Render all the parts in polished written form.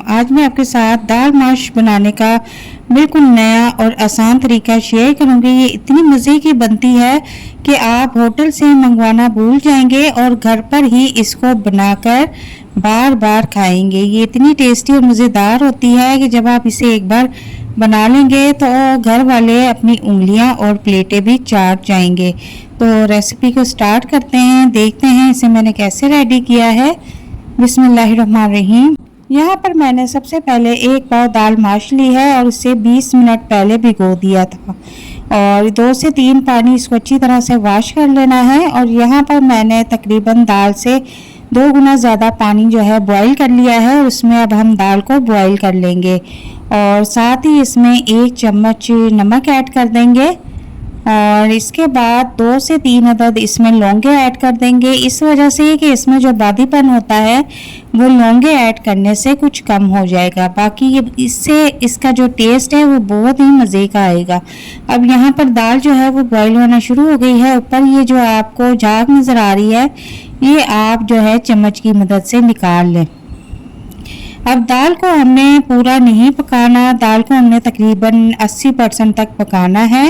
आज मैं आपके साथ दाल माश बनाने का बिल्कुल नया और आसान तरीका शेयर करूंगी। ये इतनी मज़े की बनती है कि आप होटल से मंगवाना भूल जाएंगे और घर पर ही इसको बनाकर बार बार खाएंगे। ये इतनी टेस्टी और मज़ेदार होती है कि जब आप इसे एक बार बना लेंगे तो घर वाले अपनी उंगलियां और प्लेटें भी चाट जाएंगे। तो रेसिपी को स्टार्ट करते हैं, देखते हैं इसे मैंने कैसे रेडी किया है। बिस्मिल्लाहिर्रहमानिर्रहीम। यहाँ पर मैंने सबसे पहले एक पाव दाल माश ली है और इसे 20 मिनट पहले भिगो दिया था और 2 से 3 पानी इसको अच्छी तरह से वॉश कर लेना है। और यहाँ पर मैंने तकरीबन दाल से 2 गुना ज़्यादा पानी जो है बॉईल कर लिया है। उसमें अब हम दाल को बॉईल कर लेंगे और साथ ही इसमें 1 चम्मच नमक ऐड कर देंगे और इसके बाद 2 से 3 अदद इसमें लौंगे ऐड कर देंगे। इस वजह से कि इसमें जो बादीपन होता है वो लौंगे ऐड करने से कुछ कम हो जाएगा, बाकी ये इससे इसका जो टेस्ट है वो बहुत ही मज़े का आएगा। अब यहाँ पर दाल जो है वो बॉईल होना शुरू हो गई है। ऊपर ये जो आपको झाग नज़र आ रही है ये आप जो है चम्मच की मदद से निकाल लें। अब दाल को हमने पूरा नहीं पकाना, दाल को हमने तकरीबन 80% तक पकाना है।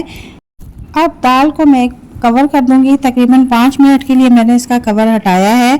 अब दाल को मैं कवर कर दूंगी, तकरीबन 5 मिनट के लिए मैंने इसका कवर हटाया है।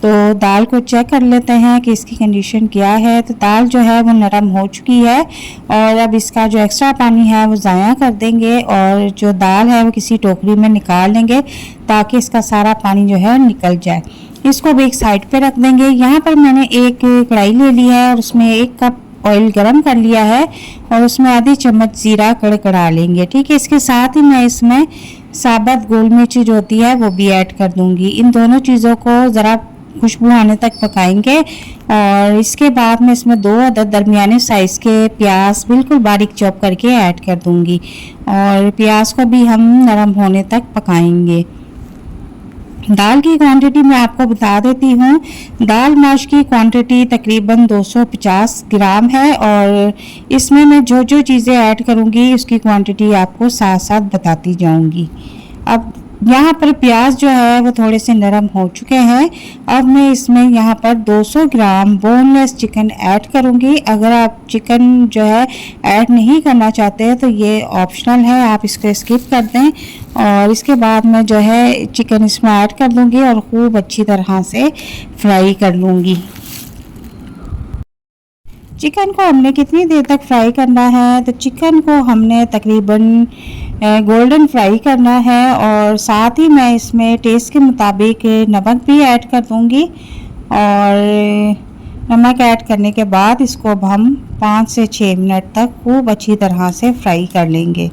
तो दाल को चेक कर लेते हैं कि इसकी कंडीशन क्या है। तो दाल जो है वो नरम हो चुकी है और अब इसका जो एक्स्ट्रा पानी है वो ज़ाया कर देंगे और जो दाल है वो किसी टोकरी में निकाल लेंगे ताकि इसका सारा पानी जो है निकल जाए। इसको भी एक साइड पे रख देंगे। यहाँ पर मैंने एक कढ़ाई ले ली है और उसमें 1 कप ऑयल गरम कर लिया है और उसमें आधी चम्मच ज़ीरा कड़कड़ा लेंगे। ठीक है, इसके साथ ही मैं इसमें साबुत गोल मिर्ची जो होती है वो भी ऐड कर दूंगी। इन दोनों चीज़ों को ज़रा खुशबू आने तक पकाएंगे और इसके बाद मैं इसमें 2 अदद दरमियाने साइज़ के प्याज बिल्कुल बारीक चॉप करके ऐड कर दूंगी और प्याज को भी हम नरम होने तक पकाएंगे। दाल की क्वांटिटी मैं आपको बता देती हूँ। दाल माश की क्वांटिटी तकरीबन 250 ग्राम है और इसमें मैं जो जो चीज़ें ऐड करूँगी उसकी क्वांटिटी आपको साथ साथ बताती जाऊँगी। अब यहाँ पर प्याज जो है वो थोड़े से नरम हो चुके हैं। अब मैं इसमें यहाँ पर 200 ग्राम बोनलेस चिकन ऐड करूँगी। अगर आप चिकन जो है ऐड नहीं करना चाहते हैं तो ये ऑप्शनल है, आप इसको स्किप कर दें। और इसके बाद मैं जो है चिकन इसमें ऐड कर दूँगी और खूब अच्छी तरह से फ्राई कर लूँगी। चिकन को हमने कितनी देर तक फ्राई करना है, तो चिकन को हमने तकरीबन गोल्डन फ्राई करना है और साथ ही मैं इसमें टेस्ट के मुताबिक नमक भी ऐड कर दूंगी और नमक ऐड करने के बाद इसको अब हम 5 से 6 मिनट तक खूब अच्छी तरह से फ्राई कर लेंगे।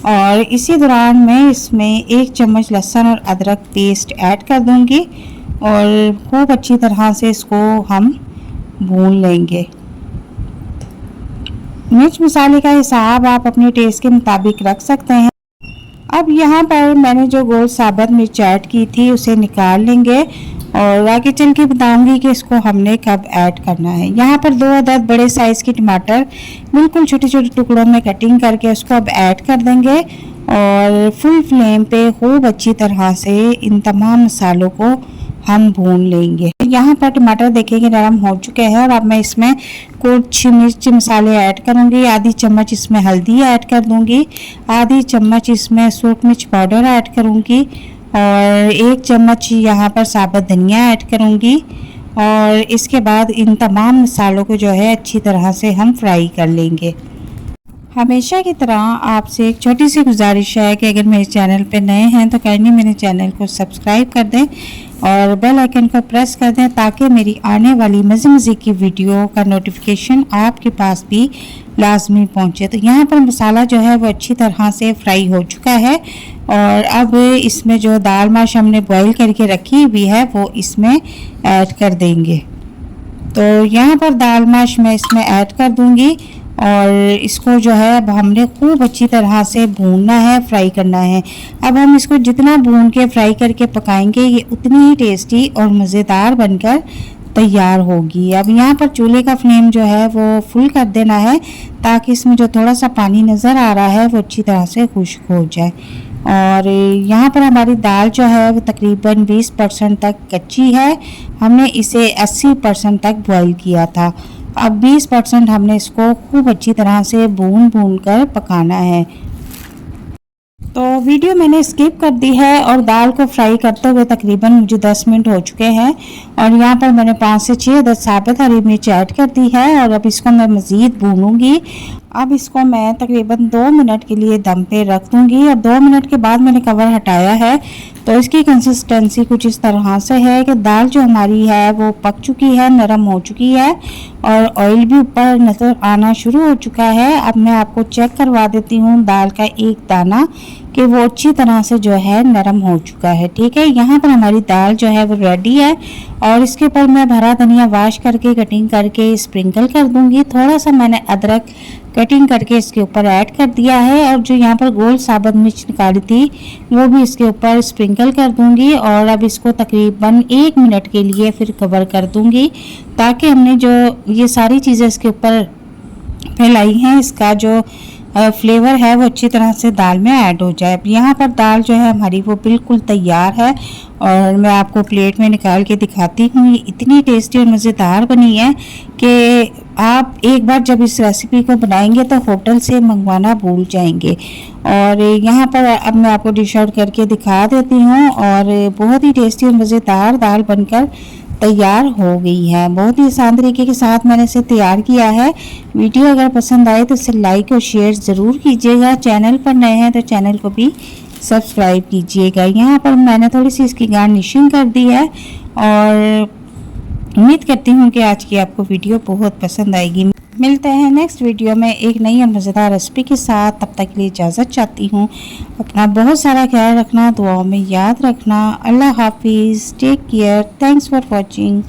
और इसी दौरान मैं इसमें 1 चम्मच लहसुन और अदरक पेस्ट ऐड कर दूंगी और खूब अच्छी तरह से इसको हम भून लेंगे। मिर्च मसाले का हिसाब आप अपने टेस्ट के मुताबिक रख सकते हैं। अब यहाँ पर मैंने जो गोल साबुत मिर्च ऐड की थी उसे निकाल लेंगे और आगे चल के बताऊंगी कि इसको हमने कब ऐड करना है। यहाँ पर 2 अदद बड़े साइज़ के टमाटर बिल्कुल छोटे छोटे टुकड़ों में कटिंग करके उसको अब ऐड कर देंगे और फुल फ्लेम पे खूब अच्छी तरह से इन तमाम मसालों को हम भून लेंगे। यहाँ पर टमाटर देखेंगे नरम हो चुके हैं और अब मैं इसमें कुछ मिर्च मसाले ऐड करूँगी। आधी चम्मच इसमें हल्दी ऐड कर दूँगी, आधी चम्मच इसमें सूख मिर्च पाउडर ऐड करूँगी और 1 चम्मच यहाँ पर साबुत धनिया ऐड करूँगी और इसके बाद इन तमाम मसालों को जो है अच्छी तरह से हम फ्राई कर लेंगे। हमेशा की तरह आपसे एक छोटी सी गुजारिश है कि अगर मेरे चैनल पर नए हैं तो काइंडली मेरे चैनल को सब्सक्राइब कर दें और बेल आइकन को प्रेस कर दें ताकि मेरी आने वाली मज़े की वीडियो का नोटिफिकेशन आपके पास भी लाजमी पहुंचे। तो यहाँ पर मसाला जो है वो अच्छी तरह से फ्राई हो चुका है और अब इसमें जो दाल माश हमने बॉईल करके रखी हुई है वो इसमें ऐड कर देंगे। तो यहाँ पर दाल माश मैं इसमें ऐड कर दूँगी और इसको जो है अब हमने खूब अच्छी तरह से भूनना है, फ्राई करना है। अब हम इसको जितना भून के फ्राई करके पकाएंगे ये उतनी ही टेस्टी और मज़ेदार बनकर तैयार होगी। अब यहाँ पर चूल्हे का फ्लेम जो है वो फुल कर देना है ताकि इसमें जो थोड़ा सा पानी नज़र आ रहा है वो अच्छी तरह से खुश्क हो जाए। और यहाँ पर हमारी दाल जो है वो तकरीबन 20% तक कच्ची है, हमने इसे 80% तक बॉईल किया था। अब 20% हमने इसको खूब अच्छी तरह से भून कर पकाना है। तो वीडियो मैंने स्किप कर दी है और दाल को फ्राई करते हुए तकरीबन मुझे 10 मिनट हो चुके हैं और यहाँ पर मैंने 5 से 6 अदद साबुत हरी मिर्च ऐड कर दी है और अब इसको मैं मज़ीद भूनूंगी। अब इसको मैं तकरीबन 2 मिनट के लिए दम पे रख दूंगी और 2 मिनट के बाद मैंने कवर हटाया है। तो इसकी कंसिस्टेंसी कुछ इस तरह से है कि दाल जो हमारी है वो पक चुकी है, नरम हो चुकी है और ऑयल भी ऊपर नज़र आना शुरू हो चुका है। अब मैं आपको चेक करवा देती हूँ दाल का एक दाना कि वो अच्छी तरह से जो है नरम हो चुका है। ठीक है, यहाँ पर हमारी दाल जो है वो रेडी है और इसके ऊपर मैं भरा धनिया वॉश करके कटिंग करके स्प्रिंकल कर दूंगी। थोड़ा सा मैंने अदरक कटिंग करके इसके ऊपर ऐड कर दिया है और जो यहाँ पर गोल साबुत मिर्च निकाली थी वो भी इसके ऊपर स्प्रिंकल कर दूंगी और अब इसको तकरीबन 1 मिनट के लिए फिर कवर कर दूंगी ताकि हमने जो ये सारी चीज़ें इसके ऊपर फैलाई हैं इसका जो फ्लेवर है वो अच्छी तरह से दाल में ऐड हो जाए। यहाँ पर दाल जो है हमारी वो बिल्कुल तैयार है और मैं आपको प्लेट में निकाल के दिखाती हूँ। ये इतनी टेस्टी और मज़ेदार बनी है कि आप एक बार जब इस रेसिपी को बनाएंगे तो होटल से मंगवाना भूल जाएंगे। और यहाँ पर अब मैं आपको डिश आउट करके दिखा देती हूँ और बहुत ही टेस्टी और मज़ेदार दाल बनकर तैयार हो गई है। बहुत ही आसान तरीके के साथ मैंने इसे तैयार किया है। वीडियो अगर पसंद आए तो इसे लाइक और शेयर ज़रूर कीजिएगा। चैनल पर नए हैं तो चैनल को भी सब्सक्राइब कीजिएगा। यहाँ पर मैंने थोड़ी सी इसकी गार्निशिंग कर दी है और उम्मीद करती हूँ कि आज की आपको वीडियो बहुत पसंद आएगी। मिलते हैं नेक्स्ट वीडियो में एक नई और मज़ेदार रेसिपी के साथ। तब तक के लिए इजाज़त चाहती हूँ। अपना बहुत सारा ख्याल रखना, दुआओं में याद रखना। अल्लाह हाफिज़, take care, thanks for watching.